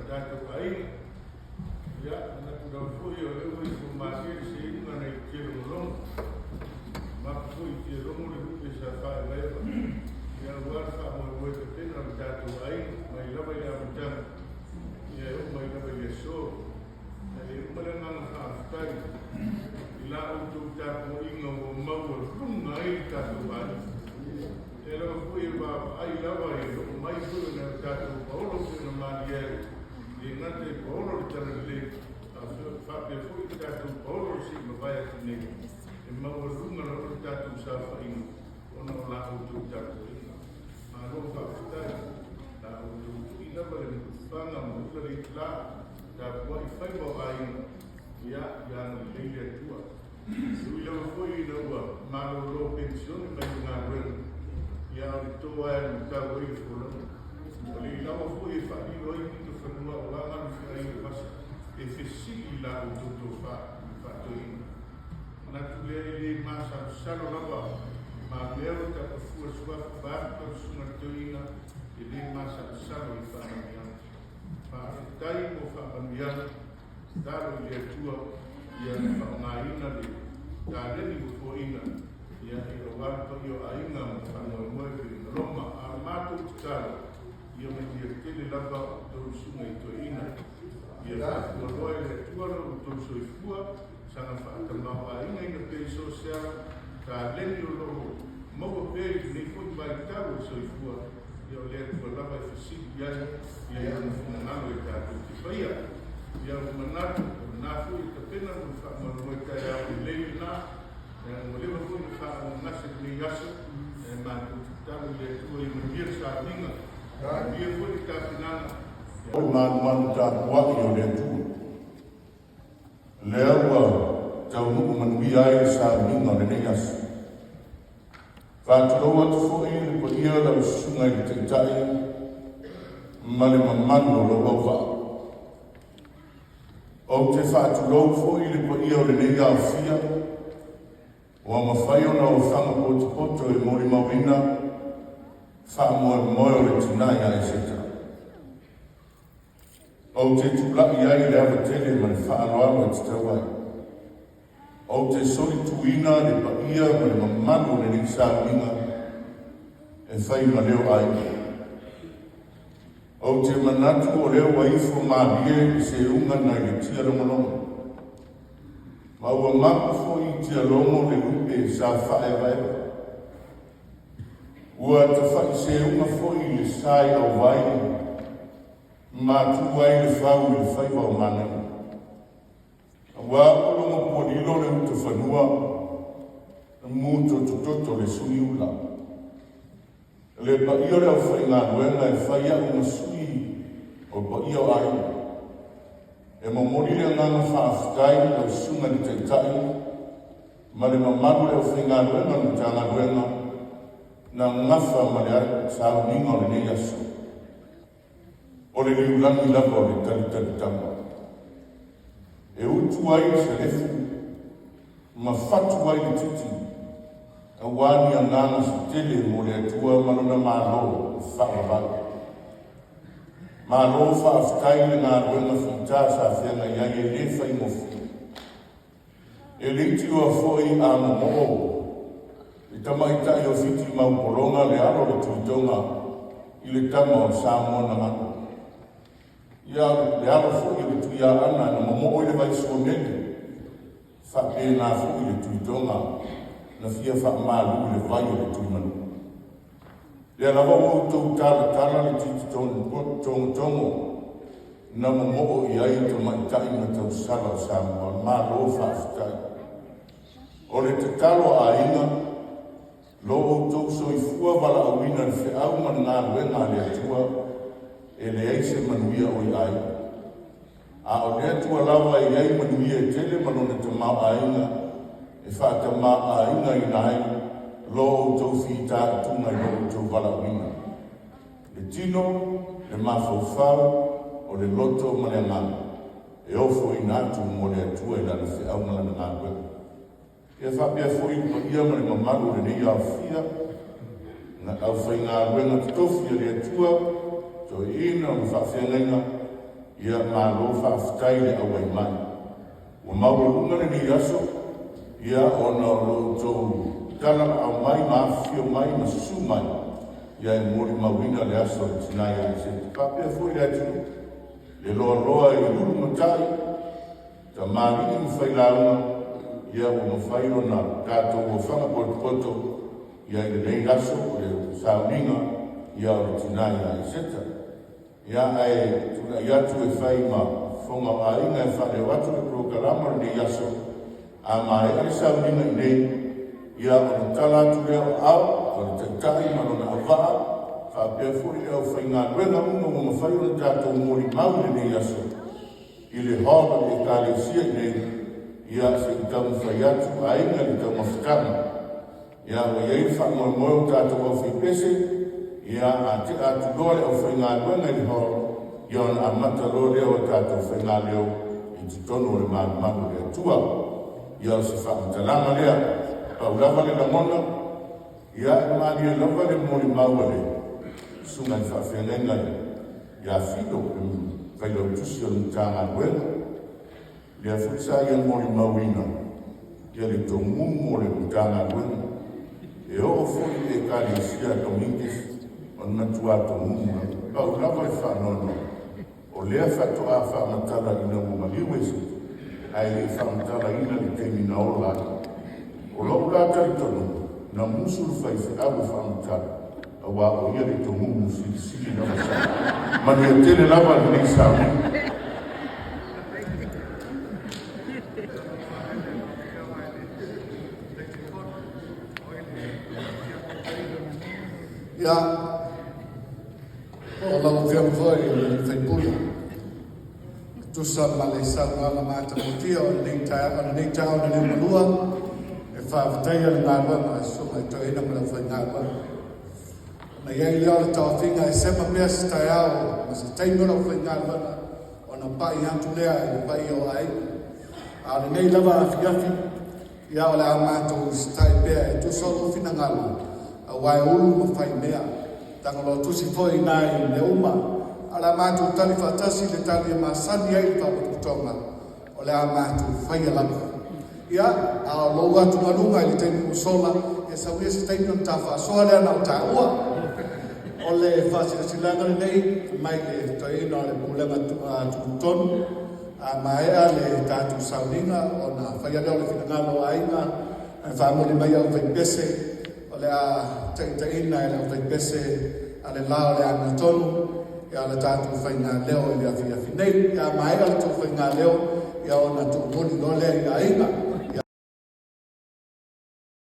tātou ai. Ia, ana tūrau fui o leo i ko mātere se inga nei te rongo. Maka fui te rongo le hupe sa whae lewa. Ia wāra wha moe te pena o tātou ai, mai lawa i amatanga. Ia o mai lawa i aso. E umare ngana whaafutai. I la o tō tātou inga o maua runga i tātou ai. E lawa fui e wā ai lawa e o mai fui na tātou paolo pena maari e. E ngate paolo le tana le. A whapea fui tātou paolo si ma vai ati nei. E maua runga na o tātou sa whainga. Ona o la o tō tātou inga. A ro whaafutai. La o tō i lawa le whanga mo utari la. Ta wai whai mo ainga. Ia, ia na leile atua. Sui lawa fui na ua maro lo pensione mai ngā ruenga. Ia o le toa e mu tau i wholonga. O le lawa fui e whai roi ni to whanua o anganu whia i masa. E whesili la o toto whatoina. Na tu lea i le masa salo lawa. Ma leo ta pafua suafa whaka sunga toina. E le masa salo i whanamiana. Whaafitai mo whanamiana. Taro i le atua. Ia le whangaina le. Tā reni mo fōina. Ia e o wāpa i o ainga mo whanua moe whina roma. A mātou te tāra. Ia me tia tele lava o tōru sunga i tō ina. Ia whātua roe le tuara o tōru soifua. Sanga whaatamau a inga ina pei sosiala. Tā reni o loho. Maua pei nei fōi mai tāu o soifua. Ia o le atua lava i whasiki ai. Ia i ana whina ngalo e tātou te whaia. Ia o manatu. Nā fui ka pena mo whaama moe tai au i leile nā. Mo lewa fui na whaama ngase ni aso. Mā kutitaru i atua i mangia sa minga. Mia fui ka pinana. O manu tā puaki o le atua. Lea ua tau nuku manui ai sa minga o le nei aso. Whātaro atu fui le po ia lau sunga i te tai. Ma le mamanu o lo au wha. O te whātulou fōi le po ia o le nei au fia. O a mawhai ona o whanga poto e mori mawina. Whaamoe moe o le tinai a e seta. O te tūlaki ai le awa tele man whaanoalo e te tawai. O te sori tuina le pa ia ma le mamanu le ni sa minga. E whai ma leo ai. O te manatu o leo waifo maabie i se unga na i le tia longolongo. Ma ua mako fo i tia longo le rupe sa whae waewa. Ua te whai se unga fo i le sai au vai. Ma tu wai le whau i le whai wau mana. Ua olongo po lilo le uta whanua. Muto tutoto le suni ula. Le pa ia le au whai ngā ruenga e whai au na sui o pa ia o ai. E mamori le ngana whaafutai au sunga ni te tai. Ma le mamaru le au whai ngā ruenga ni te ngā ruenga. Na ngawha ma le ai sa au ninga o le nei aso. O le liulangi lapa o le talitali tama. E utu ai se lefu. Ma fatu ai le titi. A wani a ngana si tele mo le atua malona mālo whaavau. Mālo whaafutai le ngā ruenga whita sa whianga iai e le whai mofu. E leiti ua fōi a momo. I tamaita i o whiti mau poronga le aro le tuitonga i le tama o Samoa na ngana. Ia le aro fōi le tuia ana na momo i le vai suonele. Whape nā fōi le tuitonga. Na fia whaamalu le vai o le tuimanu. Lea lawa o tau tala le titi tongo. Na momo i ai to maitai na tau sala o Samoa. Malo whaafutai. O le te talo a inga. Lo o tau soifua wala awina le whiau man ngā ruenga le atua. E le eise manuia o i ai. A o le atua lawa i ai manuia e tele manone te mau a inga. E whaata maa a inga i nai, lo o tau whita tunga i lo o tau wala wina. Le tino, le mawhauwhau, o le loto ma le ngana. E ofo i nātu mo le atua i lana whiau ma lana ngākwe. E whapea fo i pa ia ma le mamaru le nei au fia, na au whai ngā ruenga te tofia le atua, to i ina o whawhiangainga, ia malo whaafitai le awai mai. Wa maurunga le ni aso, ia ona lo tau tala au mai, maafio mai, masusu mai. Ia e mori mawina le aso le tinai a se te papea fui le atu. Le loa loa e lulu matai, ta marini ni whailaunga, ia o mawhairo na kato o whanga poto, ia i le nei aso, le sauninga, ia o le tinai a seta. Ia ai tuna ia tu e whai ma whonga a inga e whare watu le prokarama ni aso, a mai ale sauninga i nei, ia o le tala tu leo au, o le tatai marona awaa, whapea furi au whai ngā ruenga unga o mawhairo na tātou mori maule ni aso, i le hōna le kāre sia i nei, ia se i tamu whai atu a inga le tamu mawhitama. Ia o iei whangoa moe tātou au whi pese, ia a te atu lore au whai ngā ruenga i hōna, ia ona amata lore au tātou whai ngā leo i te tono le mālu le atua. Ia o se whakatalanga lea, pau lava le lamona, ia e maria lava le mori mauale, sunga i whawhenenga ia whido kai lau tusi o nitanga ruenga. Ia whisa ia mori mauina, ia le tongumu o le nitanga ruenga. E o fwoi e kari sia Dominguez, on matua tongumu, pau lava e whanono. O lea whatoa whamatala ina umaliwesi, ai le whamatala ina le temi na ola. O lau la taitono, na musuru whaife abu whamatala. Awa o ia le tongumu sili na masa. Mani a tene lava ni samu. Ia, o lau whiam foi i whaipulu. Tusa ma le saunga mata motia o nei tau na leo malua, e whaawatai o le ngā wama, so mai toi ina mala whai ngā wama. Na iei leo le tau whinga e sema mea se tai ao, ma se teimura o whai ngā wama, o na pai hantu lea e le pai o ai. A le nei lava a whiafi, ia o le a mātou se tai pea e tu solo whina ngālu. A wai ulu ma whai mea, tangalo tusi foi nai le uma, ala mātou tali whatasi le tali e masani ai le whapaputonga, o le a mātou whai alama. Ia, a lou atu malunga i le teimu usola, e sauia se teimu na ta whaasoa lea nau ta ua, o le whasilasilanga le nei, mai le toina o le pulenga tukutonu, a maea le tātou sauninga, o na whai aleo le whinangalo a inga, e whaamoni mai au whai pese, le a taitaina e le whai pese a le lao le ana tonu e a le tātou whai ngā leo e le a whiawhi nei e a maega le tō whai ngā leo e a ona tō moni no lea i a inga